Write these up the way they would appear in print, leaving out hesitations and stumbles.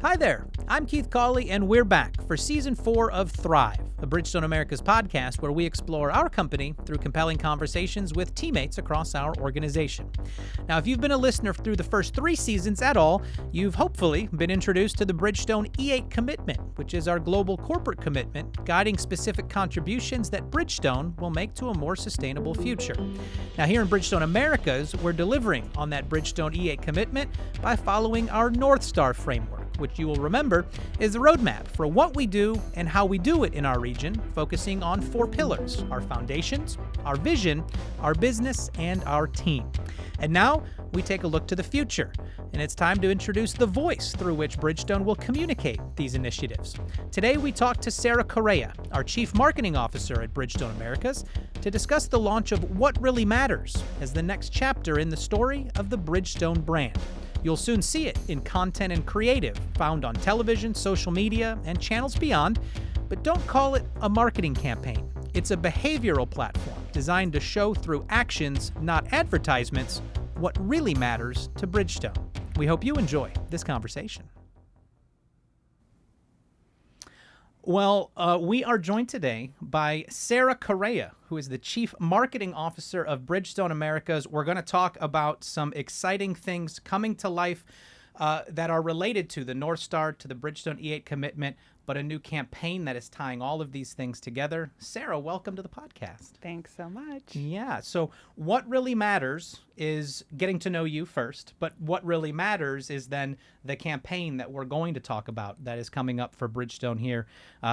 Hi there, I'm Keith Cawley, and we're back for Season 4 of Thrive, a Bridgestone Americas podcast where we explore our company through compelling conversations with teammates across our organization. Now, if you've been a listener through the first 3 seasons at all, you've hopefully been introduced to the Bridgestone E8 Commitment, which is our global corporate commitment guiding specific contributions that Bridgestone will make to a more sustainable future. Now, here in Bridgestone Americas, we're delivering on that Bridgestone E8 commitment by following our North Star framework, which you will remember is the roadmap for what we do and how we do it in our region, focusing on 4 pillars: our foundations, our vision, our business, and our team. And now we take a look to the future, and it's time to introduce the voice through which Bridgestone will communicate these initiatives. Today we talk to Sara Correa, our Chief Marketing Officer at Bridgestone Americas, to discuss the launch of What Really Matters as the next chapter in the story of the Bridgestone brand. You'll soon see it in content and creative found on television, social media, and channels beyond, but don't call it a marketing campaign. It's a behavioral platform designed to show through actions, not advertisements, what really matters to Bridgestone. We hope you enjoy this conversation. Well, we are joined today by Sara Correa, who is the Chief Marketing Officer of Bridgestone Americas. We're going to talk about some exciting things coming to life that are related to the North Star, to the Bridgestone E8 commitment, but a new campaign that is tying all of these things together. Sara, welcome to the podcast. Thanks so much. Yeah, so what really matters is getting to know you first, but what really matters is then the campaign that we're going to talk about that is coming up for Bridgestone here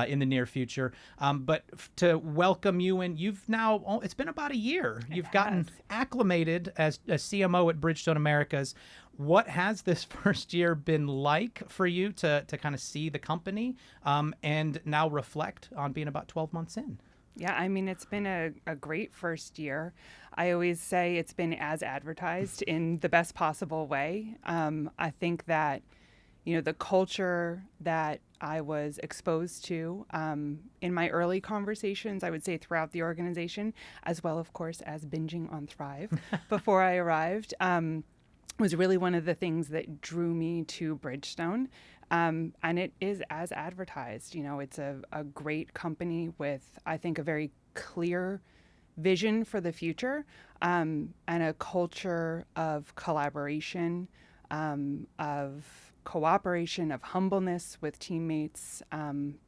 in the near future. But to welcome you in, you've now, it's been about a year. You've gotten acclimated as a CMO at Bridgestone Americas. What has this first year been like for you to kind of see the company and now reflect on being about 12 months in? Yeah, I mean, it's been a great first year. I always say it's been as advertised in the best possible way. I think that, you know, the culture that I was exposed to in my early conversations, I would say throughout the organization, as well, of course, as binging on Thrive before I arrived, was really one of the things that drew me to Bridgestone. And it is as advertised. You know, it's a great company with, I think, a very clear vision for the future and a culture of collaboration, of cooperation, of humbleness with teammates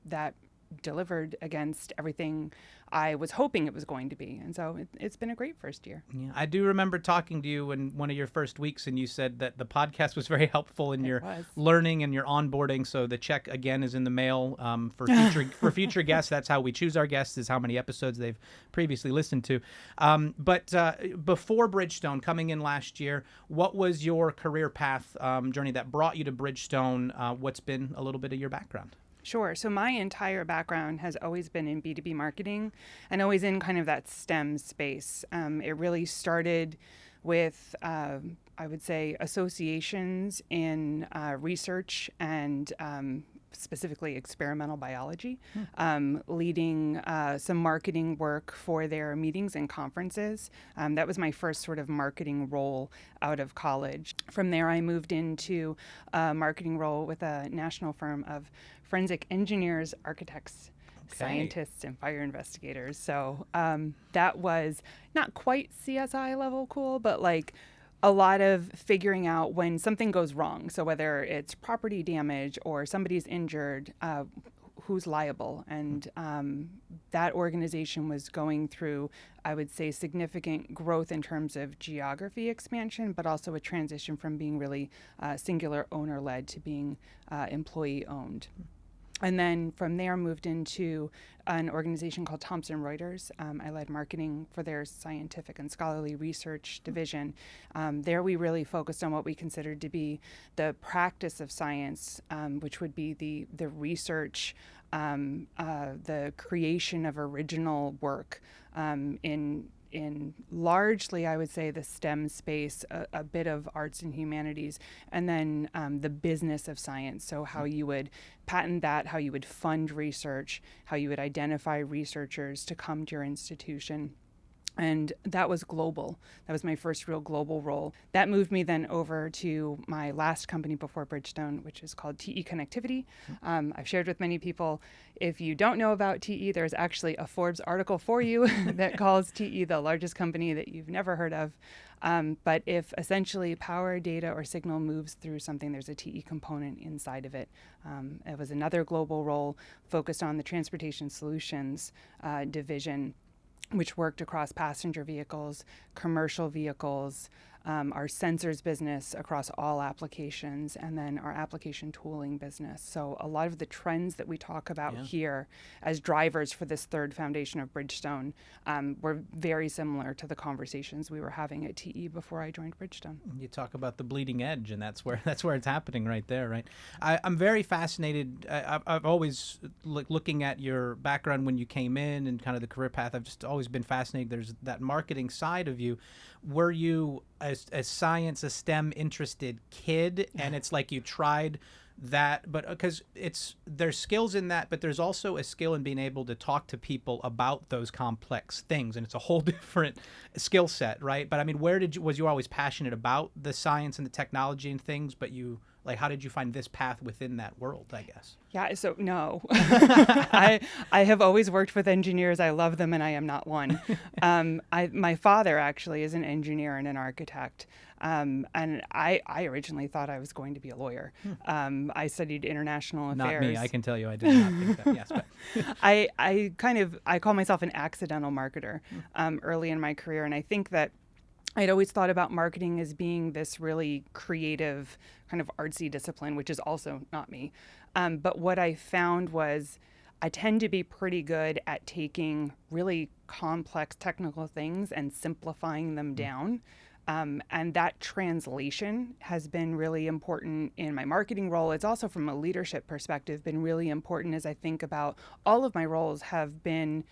that delivered against everything I was hoping it was going to be. And so it's been a great first year. Yeah, I do remember talking to you in one of your first weeks, and you said that the podcast was very helpful in your learning and your onboarding. So the check, again, is in the mail for future guests. That's how we choose our guests, is how many episodes they've previously listened to. But before Bridgestone, coming in last year, what was your career path journey that brought you to Bridgestone? What's been a little bit of your background? Sure. So my entire background has always been in B2B marketing and always in kind of that STEM space. It really started with, I would say, associations in research and specifically experimental biology, leading some marketing work for their meetings and conferences. That was my first sort of marketing role out of college. From there, I moved into a marketing role with a national firm of forensic engineers, architects, scientists, and fire investigators. So that was not quite CSI level cool, but like a lot of figuring out when something goes wrong. So whether it's property damage or somebody's injured, who's liable. And that organization was going through, I would say, significant growth in terms of geography expansion, but also a transition from being really singular owner-led to being employee-owned. And then from there, moved into an organization called Thomson Reuters. I led marketing for their scientific and scholarly research division. There we really focused on what we considered to be the practice of science, which would be the research, the creation of original work in largely, I would say, the STEM space, a bit of arts and humanities, and then the business of science. So how you would patent that, how you would fund research, how you would identify researchers to come to your institution. And that was global. That was my first real global role. That moved me then over to my last company before Bridgestone, which is called TE Connectivity. I've shared with many people, if you don't know about TE, there's actually a Forbes article for you that calls TE the largest company that you've never heard of. But if essentially power, data, or signal moves through something, there's a TE component inside of it. It was another global role focused on the Transportation Solutions division, which worked across passenger vehicles, commercial vehicles, our sensors business across all applications, and then our application tooling business. So a lot of the trends that we talk about here as drivers for this third foundation of Bridgestone were very similar to the conversations we were having at TE before I joined Bridgestone. You talk about the bleeding edge, and that's where it's happening right there, right? I'm very fascinated. I've always, looking at your background when you came in and kind of the career path, I've just always been fascinated. There's that marketing side of you. Were you a science, a STEM interested kid, and it's like you tried that, but because there's skills in that, but there's also a skill in being able to talk to people about those complex things, and it's a whole different skill set, right? But I mean, was you always passionate about the science and the technology and things, but how did you find this path within that world, I guess? Yeah, so no. I have always worked with engineers. I love them, and I am not one. My father actually is an engineer and an architect, and I originally thought I was going to be a lawyer. I studied international affairs. Not me, I can tell you I did not think that, yes. But. I call myself an accidental marketer early in my career, and I think that I'd always thought about marketing as being this really creative, kind of artsy discipline, which is also not me. But what I found was I tend to be pretty good at taking really complex technical things and simplifying them down. And that translation has been really important in my marketing role. It's also, from a leadership perspective, been really important as I think about all of my roles have been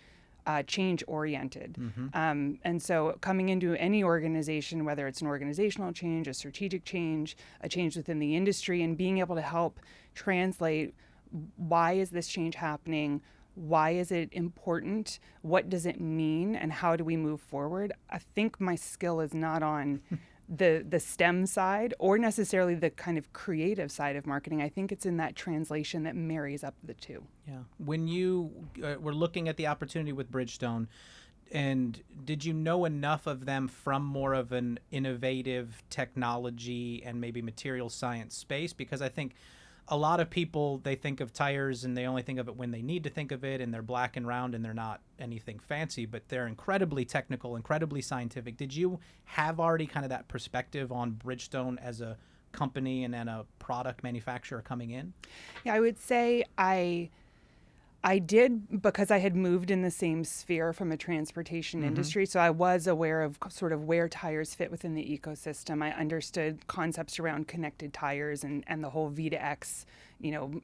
change oriented. And so coming into any organization, whether it's an organizational change, a strategic change, a change within the industry, and being able to help translate, why is this change happening? Why is it important? What does it mean? And how do we move forward? I think my skill is not on the STEM side or necessarily the kind of creative side of marketing. I think it's in that translation that marries up the two. Yeah. When you were looking at the opportunity with Bridgestone, and did you know enough of them from more of an innovative technology and maybe material science space? Because I think a lot of people, they think of tires and they only think of it when they need to think of it, and they're black and round and they're not anything fancy, but they're incredibly technical, incredibly scientific. Did you have already kind of that perspective on Bridgestone as a company and then a product manufacturer coming in? Yeah, I would say I did, because I had moved in the same sphere from a transportation industry. So I was aware of sort of where tires fit within the ecosystem. I understood concepts around connected tires and the whole V2X,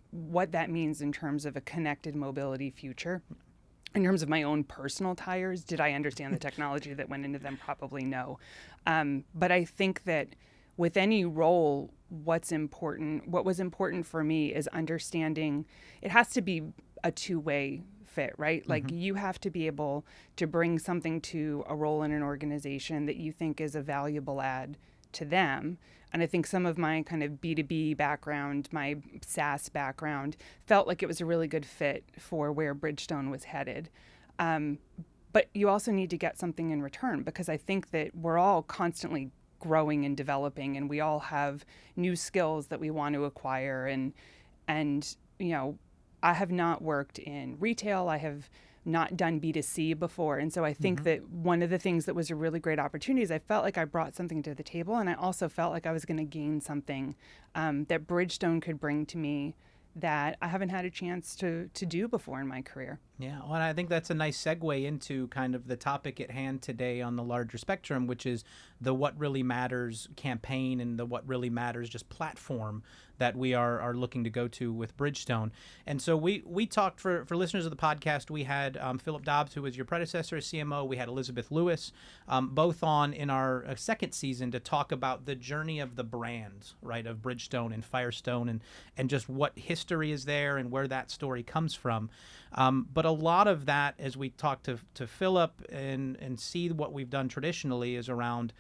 what that means in terms of a connected mobility future. In terms of my own personal tires, did I understand the technology that went into them? Probably no. But I think that with any role, what was important for me is understanding it has to be a two-way fit, right? Like you have to be able to bring something to a role in an organization that you think is a valuable add to them. And I think some of my kind of B2B background, my SaaS background, felt like it was a really good fit for where Bridgestone was headed. But you also need to get something in return, because I think that we're all constantly growing and developing, and we all have new skills that we want to acquire. And I have not worked in retail. I have not done B2C before. And so I think that one of the things that was a really great opportunity is I felt like I brought something to the table, and I also felt like I was going to gain something that Bridgestone could bring to me that I haven't had a chance to do before in my career. Yeah, well, I think that's a nice segue into kind of the topic at hand today on the larger spectrum, which is the What Really Matters campaign and the What Really Matters just platform that we are looking to go to with Bridgestone. And so we talked, for listeners of the podcast, we had Philip Dobbs, who was your predecessor as CMO. We had Elizabeth Lewis, both on in our second season to talk about the journey of the brand, right, of Bridgestone and Firestone, and just what history is there and where that story comes from. But a lot of that, as we talk to Philip and see what we've done traditionally, is around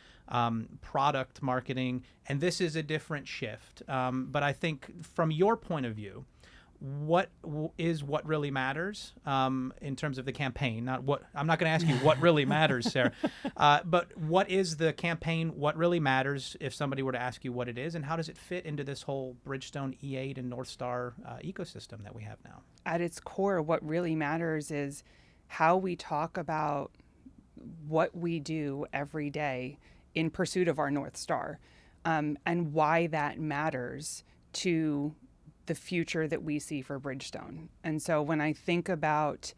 product marketing, and this is a different shift. But I think from your point of view, what really matters in terms of the campaign? Not what I'm not going to ask you what really matters, Sarah, but what is the campaign? What really matters if somebody were to ask you what it is, and how does it fit into this whole Bridgestone E8 and North Star ecosystem that we have now? At its core, what really matters is how we talk about what we do every day in pursuit of our North Star, and why that matters to the future that we see for Bridgestone. And so when I think about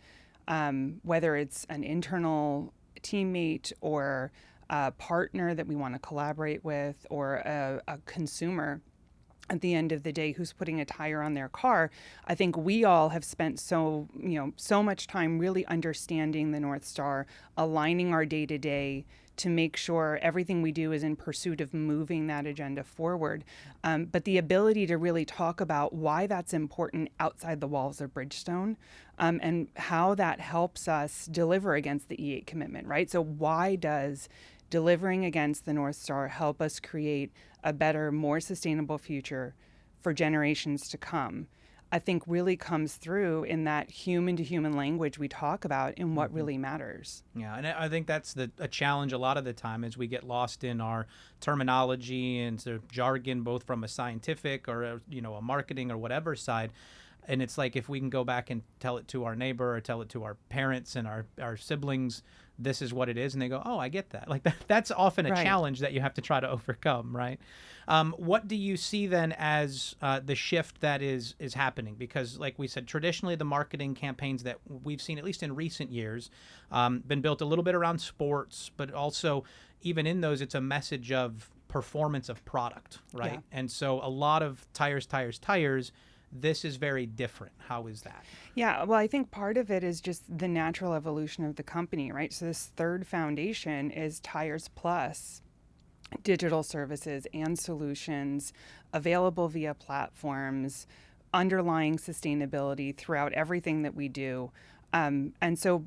whether it's an internal teammate or a partner that we want to collaborate with, or a consumer at the end of the day who's putting a tire on their car, I think we all have spent so much time really understanding the North Star, aligning our day-to-day to make sure everything we do is in pursuit of moving that agenda forward. But the ability to really talk about why that's important outside the walls of Bridgestone, and how that helps us deliver against the E8 commitment, right? So why does delivering against the North Star help us create a better, more sustainable future for generations to come? I think really comes through in that human-to-human language we talk about and what really matters. Yeah, and I think that's a challenge a lot of the time, as we get lost in our terminology and sort of jargon, both from a scientific or a marketing or whatever side. And it's like, if we can go back and tell it to our neighbor or tell it to our parents and our siblings, this is what it is, and they go, oh, I get that. Like that's often a challenge that you have to try to overcome, right? What do you see then as the shift that is happening? Because like we said, traditionally the marketing campaigns that we've seen, at least in recent years, been built a little bit around sports, but also even in those, it's a message of performance of product, right? Yeah. And so a lot of tires. This is very different. How is that? Yeah, well, I think part of it is just the natural evolution of the company, right? So this third foundation is Tires Plus, digital services and solutions available via platforms, underlying sustainability throughout everything that we do. And so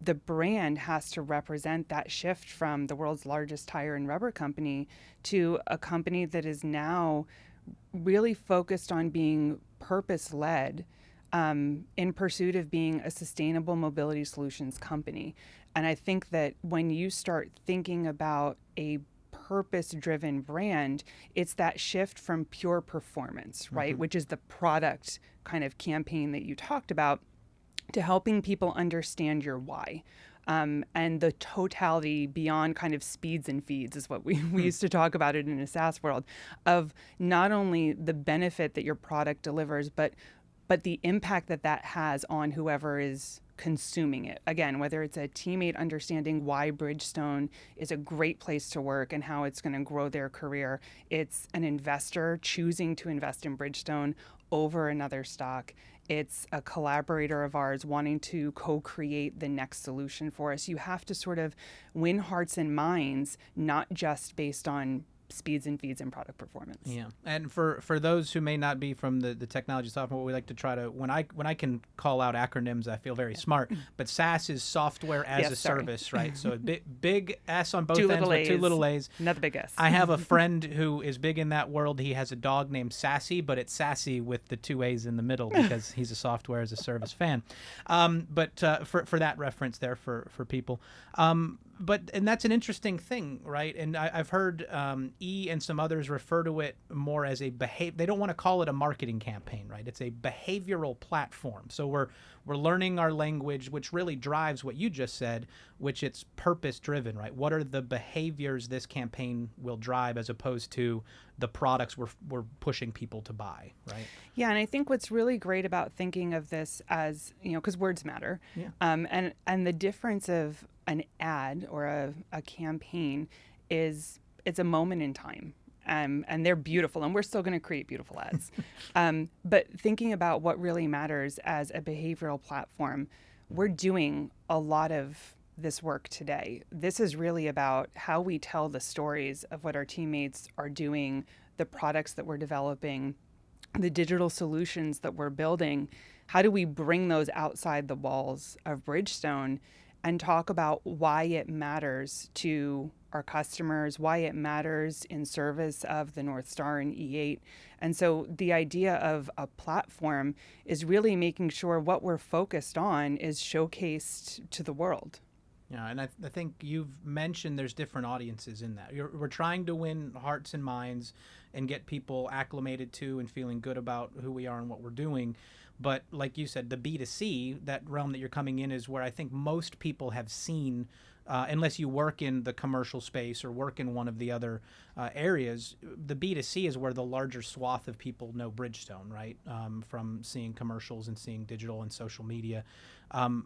the brand has to represent that shift from the world's largest tire and rubber company to a company that is now really focused on being purpose-led, in pursuit of being a sustainable mobility solutions company. And I think that when you start thinking about a purpose-driven brand, it's that shift from pure performance, right? Which is the product kind of campaign that you talked about, to helping people understand your why. And the totality beyond kind of speeds and feeds is what we used to talk about it in a SaaS world, of not only the benefit that your product delivers, but the impact that has on whoever is consuming it. Again, whether it's a teammate understanding why Bridgestone is a great place to work and how it's going to grow their career. It's an investor choosing to invest in Bridgestone over another stock. It's a collaborator of ours wanting to co-create the next solution for us. You have to sort of win hearts and minds, not just based on speeds and feeds and product performance. Yeah, and for those who may not be from the technology software, what we like to try to, when I can call out acronyms, I feel very smart. But SaaS is software as a service, right? So a big S on both ends with two little A's. Another big S. I have a friend who is big in that world. He has a dog named Sassy, but it's Sassy with the two A's in the middle because he's a software as a service fan. But for that reference there for people. And that's an interesting thing, right? And I've heard E and some others refer to it more as a they don't want to call it a marketing campaign, right? It's a behavioral platform. So we're learning our language, which really drives what you just said, which it's purpose driven, right? What are the behaviors this campaign will drive, as opposed to the products we're pushing people to buy, right? Yeah, and I think what's really great about thinking of this as, because words matter, and the difference of an ad or a campaign is it's a moment in time. And they're beautiful, and we're still going to create beautiful ads. But thinking about what really matters as a behavioral platform, we're doing a lot of this work today. This is really about how we tell the stories of what our teammates are doing, the products that we're developing, the digital solutions that we're building. how do we bring those outside the walls of Bridgestone and talk about why it matters to our customers, why it matters in service of the North Star and E8. And so the idea of a platform is really making sure what we're focused on is showcased to the world. Yeah, and I think you've mentioned there's different audiences in that. We're trying to win hearts and minds and get people acclimated to and feeling good about who we are and what we're doing. But like you said, the B2C, that realm that you're coming in, is where I think most people have seen, unless you work in the commercial space or work in one of the other areas, the B2C is where the larger swath of people know Bridgestone, right? From seeing commercials and seeing digital and social media.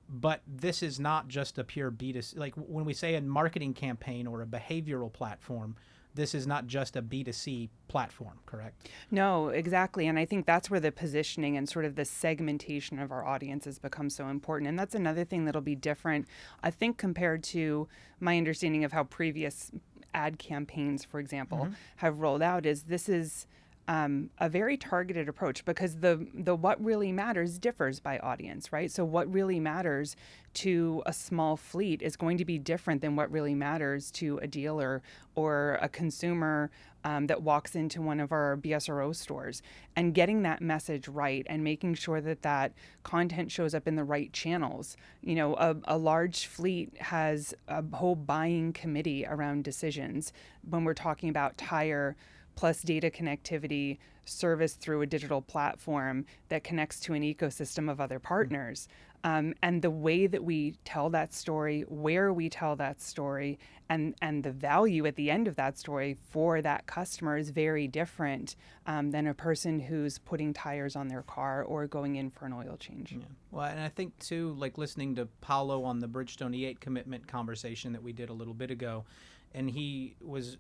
But this is not just a pure B2C. Like when we say a marketing campaign or a behavioral platform, this is not just a B2C platform, correct? No, exactly. And I think that's where the positioning and sort of the segmentation of our audiences becomes so important. And that's another thing that'll be different, I think, compared to my understanding of how previous ad campaigns, for example, have rolled out, is this is a very targeted approach, because the what really matters differs by audience, right? So what really matters to a small fleet is going to be different than what really matters to a dealer or a consumer that walks into one of our BSRO stores. And getting that message right and making sure that that content shows up in the right channels. You know, a large fleet has a whole buying committee around decisions when we're talking about tire plus data connectivity, service through a digital platform that connects to an ecosystem of other partners. And the way that we tell that story, where we tell that story, and the value at the end of that story for that customer is very different than a person who's putting tires on their car or going in for an oil change. Yeah. Well, and I think too, like listening to Paolo on the Bridgestone E8 Commitment conversation that we did a little bit ago, and he was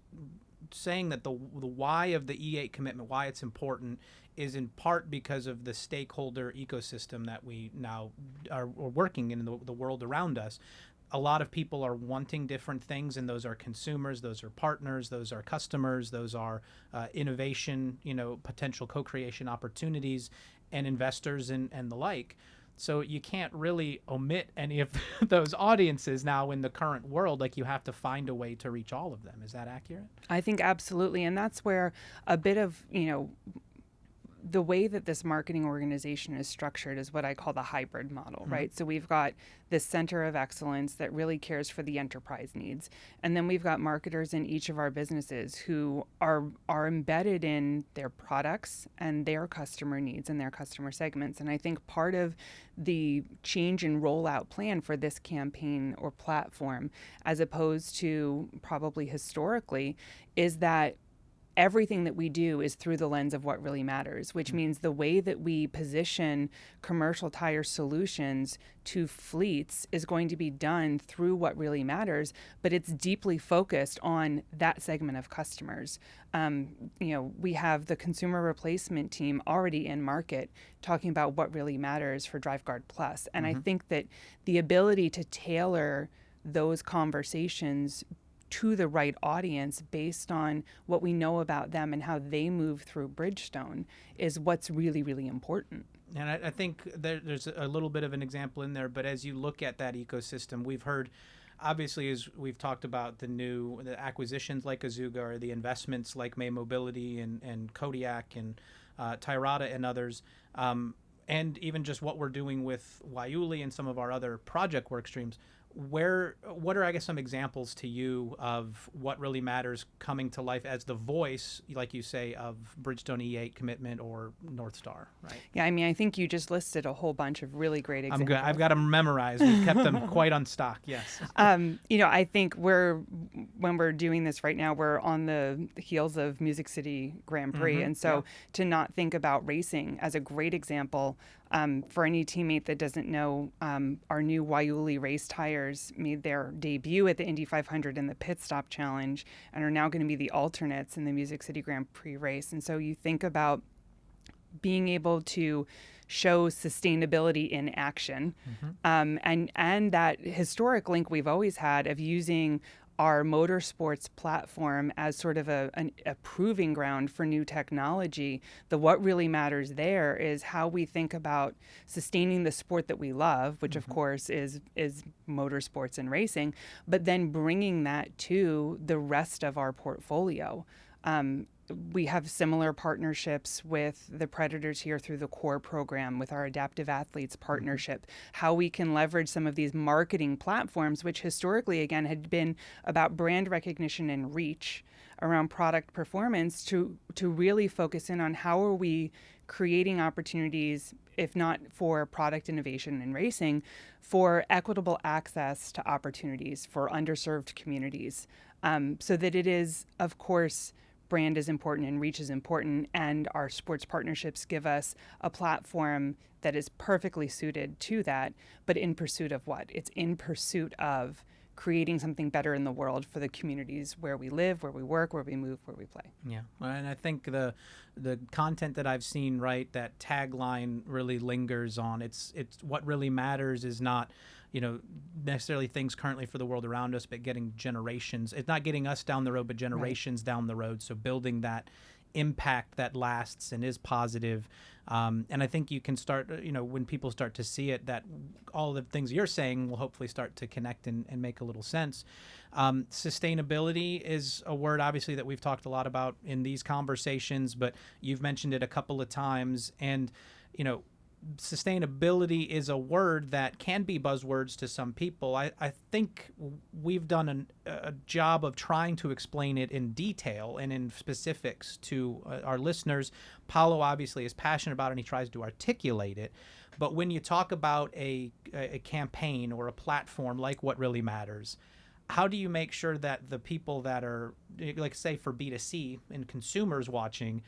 saying that the why of the E8 commitment, why it's important, is in part because of the stakeholder ecosystem that we now are working in the world around us. A lot of people are wanting different things, and those are consumers, those are partners, those are customers, those are innovation, potential co-creation opportunities, and investors and the like. So you can't really omit any of those audiences now in the current world. Like, you have to find a way to reach all of them. Is that accurate? I think absolutely. And that's where a bit of, the way that this marketing organization is structured is what I call the hybrid model, right? So we've got this center of excellence that really cares for the enterprise needs. And then we've got marketers in each of our businesses who are embedded in their products and their customer needs and their customer segments. And I think part of the change and rollout plan for this campaign or platform, as opposed to probably historically, is that everything that we do is through the lens of what really matters, which means the way that we position commercial tire solutions to fleets is going to be done through what really matters, but it's deeply focused on that segment of customers. We have the consumer replacement team already in market talking about what really matters for DriveGuard Plus. And I think that the ability to tailor those conversations to the right audience based on what we know about them and how they move through Bridgestone is what's really, really important. And I think there's a little bit of an example in there, but as you look at that ecosystem, we've heard, obviously, as we've talked about the acquisitions like Azuga, or the investments like May Mobility and Kodiak and Tyrata and others, and even just what we're doing with Waiuli and some of our other project work streams. What are, I guess, some examples to you of what really matters coming to life as the voice, like you say, of Bridgestone E8 Commitment or North Star, right? Yeah, I mean, I think you just listed a whole bunch of really great examples. I'm good. I've got them memorized. We've kept them quite on stock, yes. I think when we're doing this right now, we're on the heels of Music City Grand Prix. And so to not think about racing as a great example, for any teammate that doesn't know, our new Waiuli race tires made their debut at the Indy 500 in the Pit Stop Challenge and are now going to be the alternates in the Music City Grand Prix race. And so you think about being able to show sustainability in action, and that historic link we've always had of using our motorsports platform as sort of a proving ground for new technology, what really matters there is how we think about sustaining the sport that we love, which of course is motorsports and racing, but then bringing that to the rest of our portfolio. We have similar partnerships with the Predators here through the CORE program, with our Adaptive Athletes partnership, how we can leverage some of these marketing platforms, which historically, again, had been about brand recognition and reach around product performance, to really focus in on how are we creating opportunities, if not for product innovation in racing, for equitable access to opportunities for underserved communities, so that it is, of course, brand is important and reach is important, and our sports partnerships give us a platform that is perfectly suited to that, but in pursuit of what? It's in pursuit of creating something better in the world for the communities where we live, where we work, where we move, where we play. Yeah, and I think the content that I've seen, right, that tagline really lingers on. It's what really matters is not, necessarily things currently for the world around us, but getting generations. It's not getting us down the road, but generations down the road. So building that impact that lasts and is positive. And I think you can start, when people start to see it, that all the things you're saying will hopefully start to connect and make a little sense. Sustainability is a word, obviously, that we've talked a lot about in these conversations, but you've mentioned it a couple of times. And, sustainability is a word that can be buzzwords to some people. I think we've done a job of trying to explain it in detail and in specifics to our listeners. Paulo obviously is passionate about it and he tries to articulate it. But when you talk about a campaign or a platform like What Really Matters, how do you make sure that the people that are, like say for B2C and consumers watching,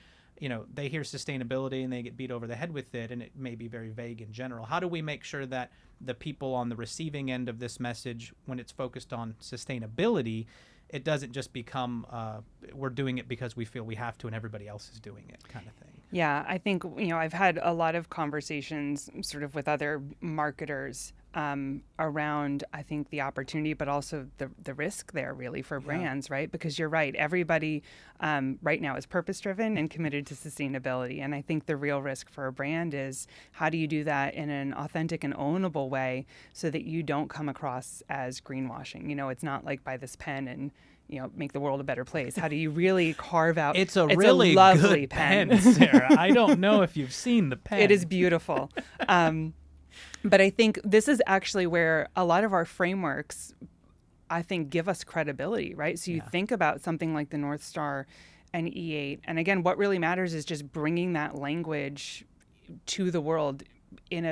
they hear sustainability and they get beat over the head with it, and it may be very vague in general. How do we make sure that the people on the receiving end of this message, when it's focused on sustainability, it doesn't just become we're doing it because we feel we have to and everybody else is doing it kind of thing? Yeah, I think, I've had a lot of conversations sort of with other marketers around, I think, the opportunity, but also the risk there really for brands, right? Because you're right, everybody right now is purpose-driven and committed to sustainability. And I think the real risk for a brand is how do you do that in an authentic and ownable way so that you don't come across as greenwashing? It's not like buy this pen and make the world a better place. How do you really carve out? It's a really lovely good pen, Sarah. I don't know if you've seen the pen. It is beautiful. But I think this is actually where a lot of our frameworks, I think, give us credibility, right? So you think about something like the North Star and E8. And again, what really matters is just bringing that language to the world in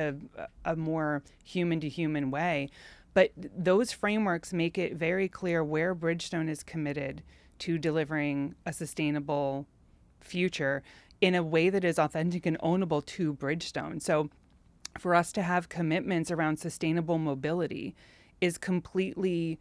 a more human-to-human way. But those frameworks make it very clear where Bridgestone is committed to delivering a sustainable future in a way that is authentic and ownable to Bridgestone. So for us to have commitments around sustainable mobility is completely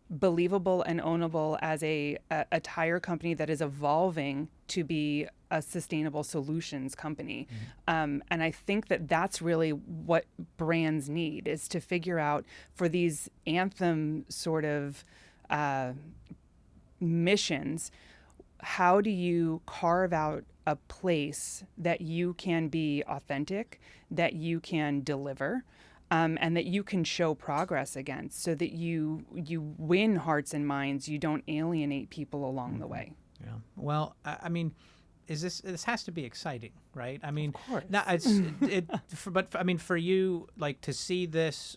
believable and ownable as a tire company that is evolving to be a sustainable solutions company. And I think that that's really what brands need, is to figure out for these anthem sort of missions, how do you carve out a place that you can be authentic, that you can deliver, and that you can show progress against, so that you win hearts and minds, you don't alienate people along the way. Yeah. Well, I mean, this has to be exciting, right? I mean, of course. But I mean, for you, like, to see this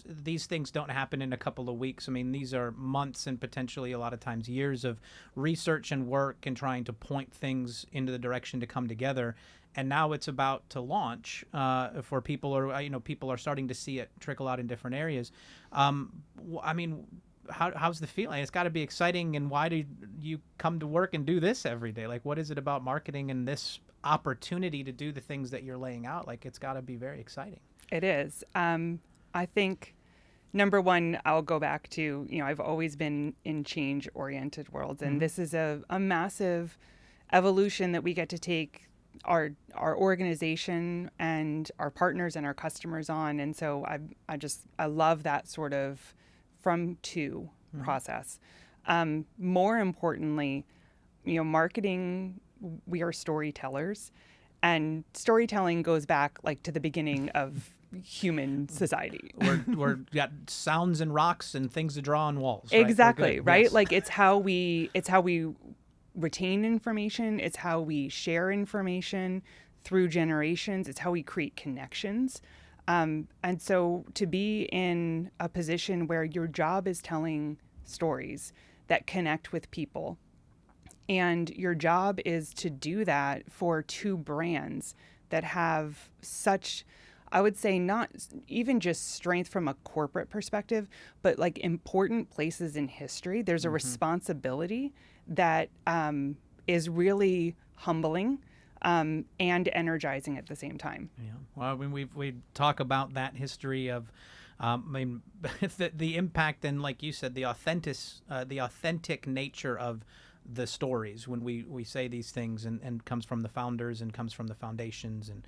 these things don't happen in a couple of weeks. I mean, these are months and potentially a lot of times years of research and work and trying to point things into the direction to come together. And now it's about to launch for people, or people are starting to see it trickle out in different areas. I mean, how's the feeling? It's got to be exciting. And why do you come to work and do this every day? Like, what is it about marketing and this opportunity to do the things that you're laying out? Like, it's got to be very exciting. It is. I think, number one, I'll go back to, I've always been in change-oriented worlds, and this is a massive evolution that we get to take our organization and our partners and our customers on. And so I love that sort of from to process. More importantly, marketing, we are storytellers, and storytelling goes back like to the beginning of human society. We're got sounds and rocks and things to draw on walls. Right? Exactly, right? Yes. Like it's how we retain information, it's how we share information through generations, it's how we create connections. And so to be in a position where your job is telling stories that connect with people, and your job is to do that for two brands that have such, I would say, not even just strength from a corporate perspective, but like important places in history. There's a responsibility that is really humbling and energizing at the same time. Yeah. Well, when we talk about that history of, the impact and, like you said, the authentic nature of the stories when we say these things, and comes from the founders and comes from the foundations, and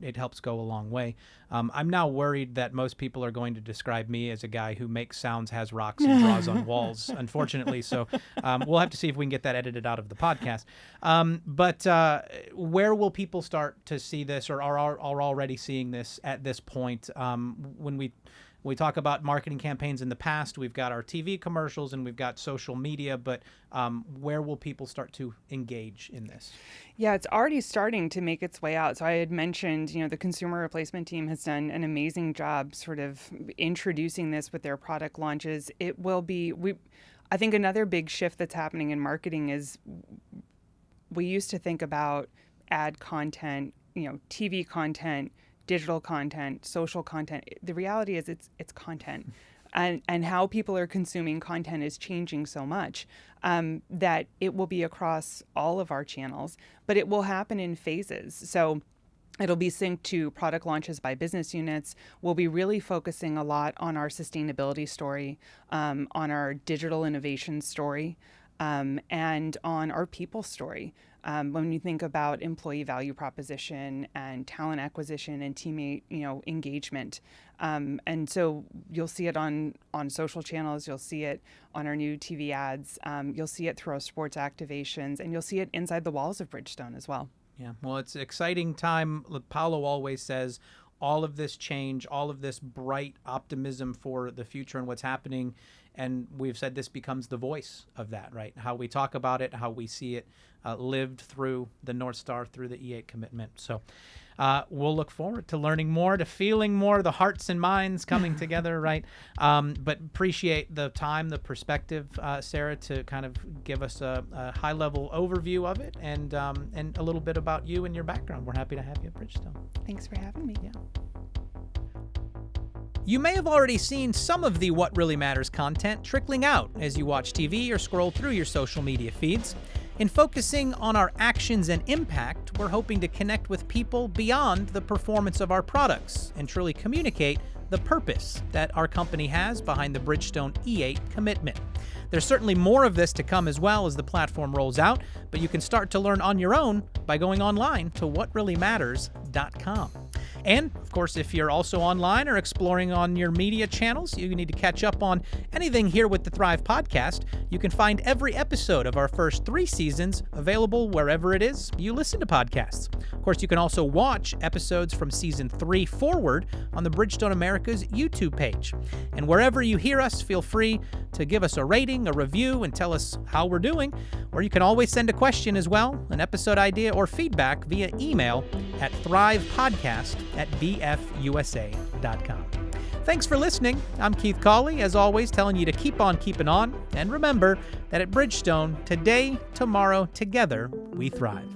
it helps go a long way. I'm now worried that most people are going to describe me as a guy who makes sounds, has rocks, and draws on walls, unfortunately. So we'll have to see if we can get that edited out of the podcast. But where will people start to see this, or are already seeing this at this point? When we talk about marketing campaigns in the past, we've got our TV commercials and we've got social media, but where will people start to engage in this? Yeah, it's already starting to make its way out. So I had mentioned, the consumer replacement team has done an amazing job sort of introducing this with their product launches. It will be, I think another big shift that's happening in marketing is we used to think about ad content, TV content, digital content, social content. The reality is it's content. And how people are consuming content is changing so much that it will be across all of our channels, but it will happen in phases. So it'll be synced to product launches by business units. We'll be really focusing a lot on our sustainability story, on our digital innovation story, and on our people story. When you think about employee value proposition and talent acquisition and teammate, engagement. And so you'll see it on social channels, you'll see it on our new TV ads, you'll see it through our sports activations, and you'll see it inside the walls of Bridgestone as well. Yeah, well, it's an exciting time. Paulo always says all of this change, all of this bright optimism for the future and what's happening. And we've said this becomes the voice of that, right? How we talk about it, how we see it lived through the North Star, through the E8 commitment. So we'll look forward to learning more, to feeling more, the hearts and minds coming together, right? But appreciate the time, the perspective, Sara, to kind of give us a high-level overview of it and a little bit about you and your background. We're happy to have you at Bridgestone. Thanks for having me. Yeah. You may have already seen some of the What Really Matters content trickling out as you watch TV or scroll through your social media feeds. In focusing on our actions and impact, we're hoping to connect with people beyond the performance of our products and truly communicate the purpose that our company has behind the Bridgestone E8 commitment. There's certainly more of this to come as well as the platform rolls out, but you can start to learn on your own by going online to whatreallymatters.com. And, of course, if you're also online or exploring on your media channels, you need to catch up on anything here with the Thrive podcast. You can find every episode of our first 3 seasons available wherever it is you listen to podcasts. Of course, you can also watch episodes from season 3 forward on the Bridgestone Americas YouTube page. And wherever you hear us, feel free to give us a rating, a review, and tell us how we're doing. Or you can always send a question as well, an episode idea, or feedback via email at thrivepodcast@bfusa.com. Thanks for listening. I'm Keith Cawley, as always, telling you to keep on keeping on. And remember that at Bridgestone, today, tomorrow, together, we thrive.